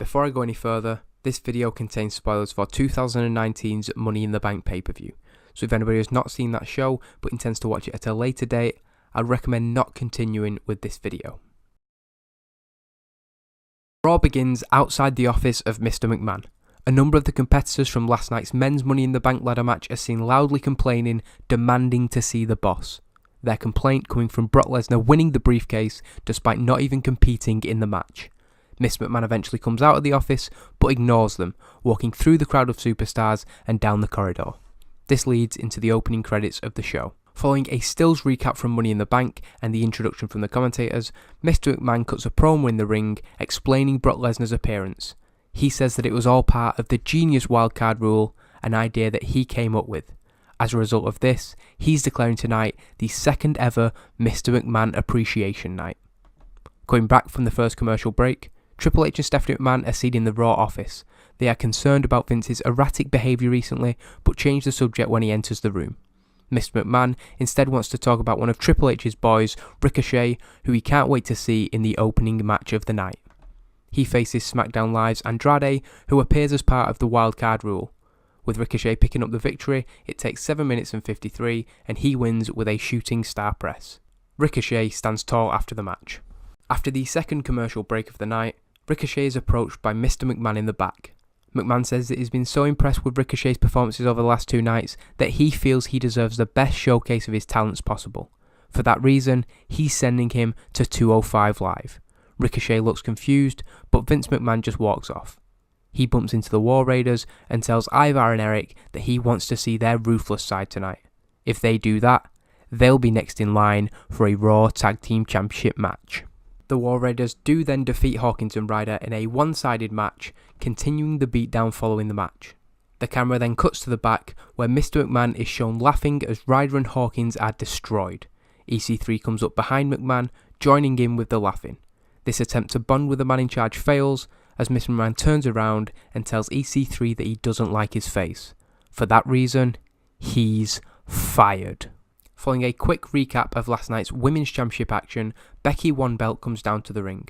Before I go any further, this video contains spoilers for 2019's Money in the Bank pay-per-view, so if anybody has not seen that show but intends to watch it at a later date, I'd recommend not continuing with this video. Raw begins outside the office of Mr. McMahon. A number of the competitors from last night's men's Money in the Bank ladder match are seen loudly complaining, demanding to see the boss. Their complaint coming from Brock Lesnar winning the briefcase despite not even competing in the match. Miss McMahon eventually comes out of the office but ignores them, walking through the crowd of superstars and down the corridor. This leads into the opening credits of the show. Following a stills recap from Money in the Bank and the introduction from the commentators, Mr. McMahon cuts a promo in the ring explaining Brock Lesnar's appearance. He says that it was all part of the genius wildcard rule, an idea that he came up with. As a result of this, he's declaring tonight the second ever Mr. McMahon Appreciation Night. Going back from the first commercial break, Triple H and Stephanie McMahon are seen in the Raw office. They are concerned about Vince's erratic behaviour recently, but change the subject when he enters the room. Mr. McMahon instead wants to talk about one of Triple H's boys, Ricochet, who he can't wait to see in the opening match of the night. He faces SmackDown Live's Andrade, who appears as part of the wildcard rule. With Ricochet picking up the victory, it takes 7 minutes and 53, and he wins with a shooting star press. Ricochet stands tall after the match. After the second commercial break of the night, Ricochet is approached by Mr. McMahon in the back. McMahon says that he's been so impressed with Ricochet's performances over the last two nights that he feels he deserves the best showcase of his talents possible. For that reason, he's sending him to 205 Live. Ricochet looks confused, but Vince McMahon just walks off. He bumps into the War Raiders and tells Ivar and Eric that he wants to see their ruthless side tonight. If they do that, they'll be next in line for a Raw Tag Team Championship match. The War Raiders do then defeat Hawkins and Ryder in a one-sided match, continuing the beatdown following the match. The camera then cuts to the back, where Mr. McMahon is shown laughing as Ryder and Hawkins are destroyed. EC3 comes up behind McMahon, joining in with the laughing. This attempt to bond with the man in charge fails, as Mr. McMahon turns around and tells EC3 that he doesn't like his face. For that reason, he's fired. Following a quick recap of last night's Women's Championship action, Becky One Belt comes down to the ring.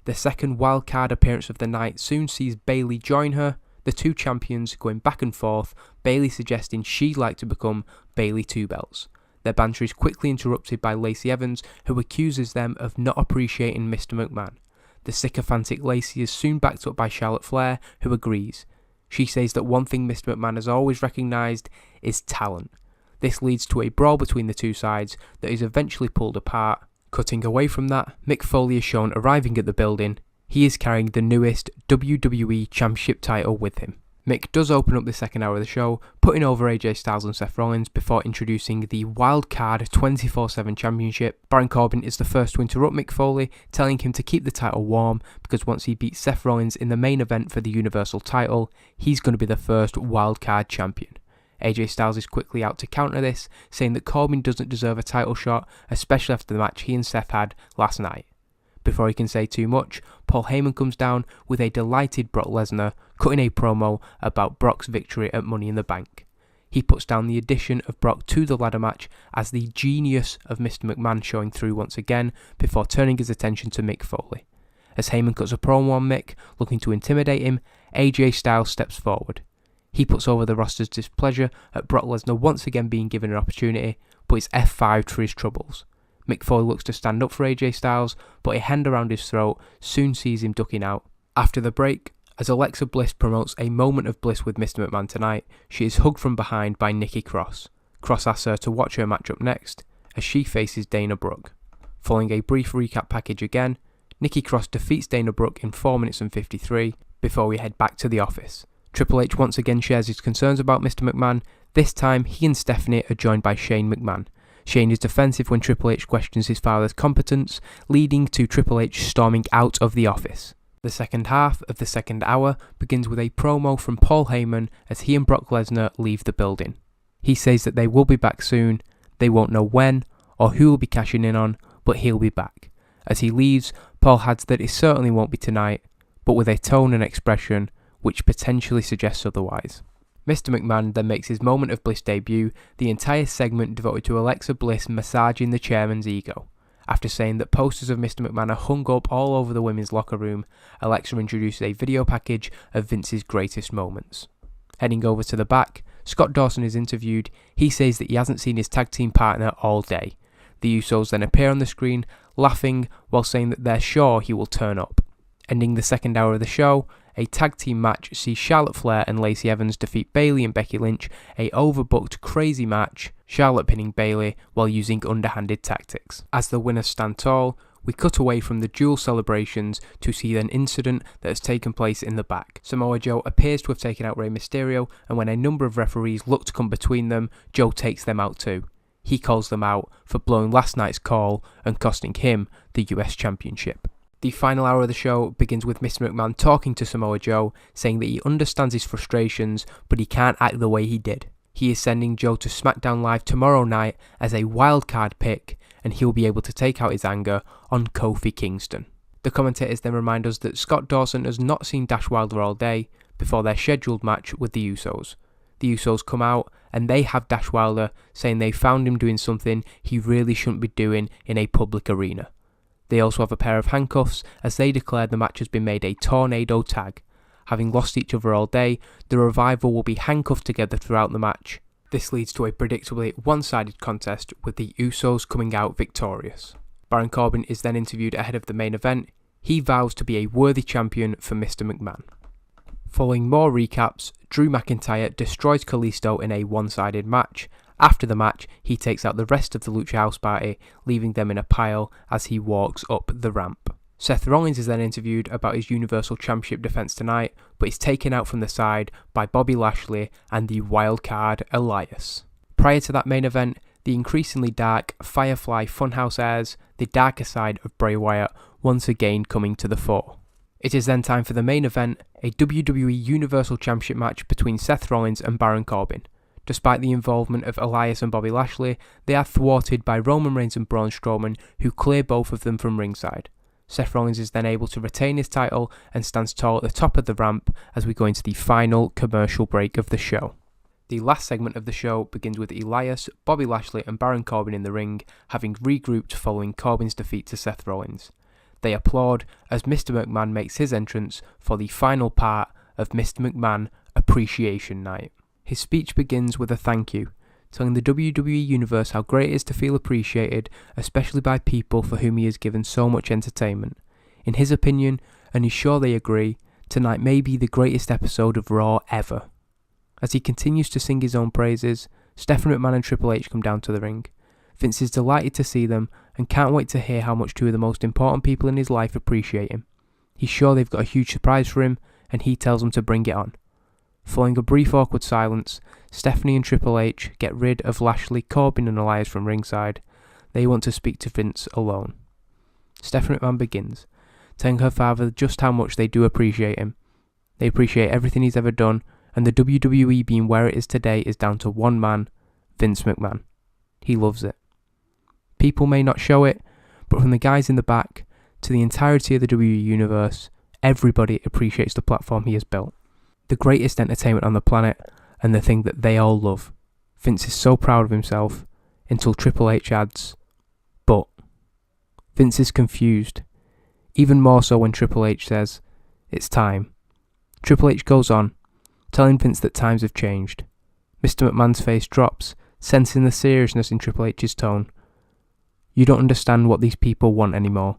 The second wildcard appearance of the night soon sees Bayley join her, the two champions going back and forth, Bayley suggesting she'd like to become Bayley Two Belts. Their banter is quickly interrupted by Lacey Evans, who accuses them of not appreciating Mr. McMahon. The sycophantic Lacey is soon backed up by Charlotte Flair, who agrees. She says that one thing Mr. McMahon has always recognised is talent. This leads to a brawl between the two sides that is eventually pulled apart. Cutting away from that, Mick Foley is shown arriving at the building. He is carrying the newest WWE Championship title with him. Mick does open up the second hour of the show, putting over AJ Styles and Seth Rollins before introducing the Wildcard 24/7 Championship. Baron Corbin is the first to interrupt Mick Foley, telling him to keep the title warm because once he beats Seth Rollins in the main event for the Universal title, he's going to be the first Wildcard champion. AJ Styles is quickly out to counter this, saying that Corbin doesn't deserve a title shot, especially after the match he and Seth had last night. Before he can say too much, Paul Heyman comes down with a delighted Brock Lesnar, cutting a promo about Brock's victory at Money in the Bank. He puts down the addition of Brock to the ladder match as the genius of Mr. McMahon showing through once again, before turning his attention to Mick Foley. As Heyman cuts a promo on Mick, looking to intimidate him, AJ Styles steps forward. He puts over the roster's displeasure at Brock Lesnar once again being given an opportunity, but is F5'd for his troubles. Mick Foley looks to stand up for AJ Styles, but a hand around his throat soon sees him ducking out. After the break, as Alexa Bliss promotes a moment of bliss with Mr. McMahon tonight, she is hugged from behind by Nikki Cross. Cross asks her to watch her match up next, as she faces Dana Brooke. Following a brief recap package again, Nikki Cross defeats Dana Brooke in 4 minutes and 53 before we head back to the office. Triple H once again shares his concerns about Mr. McMahon. This time, he and Stephanie are joined by Shane McMahon. Shane is defensive when Triple H questions his father's competence, leading to Triple H storming out of the office. The second half of the second hour begins with a promo from Paul Heyman as he and Brock Lesnar leave the building. He says that they will be back soon, they won't know when or who will be cashing in on, but he'll be back. As he leaves, Paul adds that it certainly won't be tonight, but with a tone and expression which potentially suggests otherwise. Mr. McMahon then makes his Moment of Bliss debut, the entire segment devoted to Alexa Bliss massaging the chairman's ego. After saying that posters of Mr. McMahon are hung up all over the women's locker room, Alexa introduces a video package of Vince's greatest moments. Heading over to the back, Scott Dawson is interviewed. He says that he hasn't seen his tag team partner all day. The Usos then appear on the screen, laughing while saying that they're sure he will turn up. Ending the second hour of the show, a tag team match sees Charlotte Flair and Lacey Evans defeat Bayley and Becky Lynch, a overbooked crazy match, Charlotte pinning Bayley while using underhanded tactics. As the winners stand tall, we cut away from the duel celebrations to see an incident that has taken place in the back. Samoa Joe appears to have taken out Rey Mysterio, and when a number of referees look to come between them, Joe takes them out too. He calls them out for blowing last night's call and costing him the US Championship. The final hour of the show begins with Mr. McMahon talking to Samoa Joe, saying that he understands his frustrations, but he can't act the way he did. He is sending Joe to SmackDown Live tomorrow night as a wildcard pick, and he'll be able to take out his anger on Kofi Kingston. The commentators then remind us that Scott Dawson has not seen Dash Wilder all day before their scheduled match with the Usos. The Usos come out and they have Dash Wilder, saying they found him doing something he really shouldn't be doing in a public arena. They also have a pair of handcuffs as they declare the match has been made a tornado tag. Having lost each other all day, the Revival will be handcuffed together throughout the match. This leads to a predictably one-sided contest with the Usos coming out victorious. Baron Corbin is then interviewed ahead of the main event. He vows to be a worthy champion for Mr. McMahon. Following more recaps, Drew McIntyre destroys Kalisto in a one-sided match. After the match, he takes out the rest of the Lucha House Party, leaving them in a pile as he walks up the ramp. Seth Rollins is then interviewed about his Universal Championship defense tonight, but is taken out from the side by Bobby Lashley and the Wildcard Elias. Prior to that main event, the increasingly dark Firefly Funhouse airs, the darker side of Bray Wyatt once again coming to the fore. It is then time for the main event, a WWE Universal Championship match between Seth Rollins and Baron Corbin. Despite the involvement of Elias and Bobby Lashley, they are thwarted by Roman Reigns and Braun Strowman, who clear both of them from ringside. Seth Rollins is then able to retain his title and stands tall at the top of the ramp as we go into the final commercial break of the show. The last segment of the show begins with Elias, Bobby Lashley and Baron Corbin in the ring, having regrouped following Corbin's defeat to Seth Rollins. They applaud as Mr. McMahon makes his entrance for the final part of Mr. McMahon Appreciation Night. His speech begins with a thank you, telling the WWE Universe how great it is to feel appreciated, especially by people for whom he has given so much entertainment. In his opinion, and he's sure they agree, tonight may be the greatest episode of Raw ever. As he continues to sing his own praises, Stephanie McMahon and Triple H come down to the ring. Vince is delighted to see them and can't wait to hear how much two of the most important people in his life appreciate him. He's sure they've got a huge surprise for him, and he tells them to bring it on. Following a brief awkward silence, Stephanie and Triple H get rid of Lashley, Corbin and Elias from ringside. They want to speak to Vince alone. Stephanie McMahon begins, telling her father just how much they do appreciate him. They appreciate everything he's ever done, and the WWE being where it is today is down to one man, Vince McMahon. He loves it. People may not show it, but from the guys in the back to the entirety of the WWE Universe, everybody appreciates the platform he has built. The greatest entertainment on the planet, and the thing that they all love. Vince is so proud of himself, until Triple H adds, but. Vince is confused, even more so when Triple H says, it's time. Triple H goes on, telling Vince that times have changed. Mr. McMahon's face drops, sensing the seriousness in Triple H's tone. You don't understand what these people want anymore.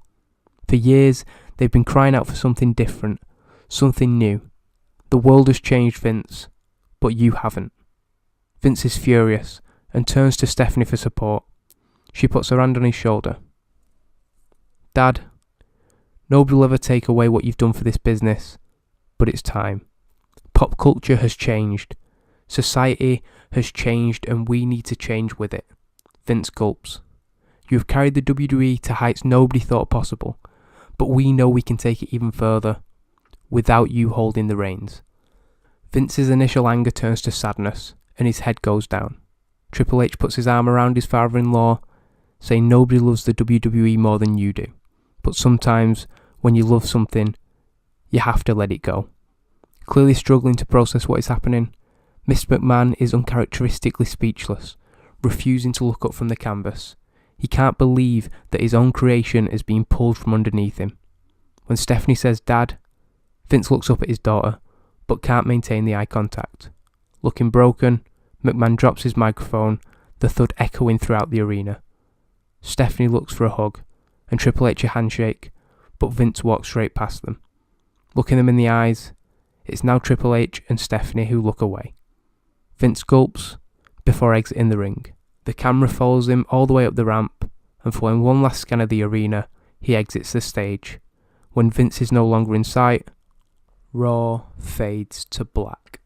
For years, they've been crying out for something different, something new. The world has changed, Vince, but you haven't. Vince is furious and turns to Stephanie for support. She puts her hand on his shoulder. Dad, nobody will ever take away what you've done for this business, but it's time. Pop culture has changed. Society has changed and we need to change with it. Vince gulps. You have carried the WWE to heights nobody thought possible, but we know we can take it even further, without you holding the reins. Vince's initial anger turns to sadness, and his head goes down. Triple H puts his arm around his father-in-law, saying nobody loves the WWE more than you do, but sometimes, when you love something, you have to let it go. Clearly struggling to process what is happening, Mr. McMahon is uncharacteristically speechless, refusing to look up from the canvas. He can't believe that his own creation is being pulled from underneath him. When Stephanie says "Dad," Vince looks up at his daughter, but can't maintain the eye contact. Looking broken, McMahon drops his microphone, the thud echoing throughout the arena. Stephanie looks for a hug, and Triple H a handshake, but Vince walks straight past them. Looking them in the eyes, it's now Triple H and Stephanie who look away. Vince gulps before exiting the ring. The camera follows him all the way up the ramp, and following one last scan of the arena, he exits the stage. When Vince is no longer in sight, Raw fades to black.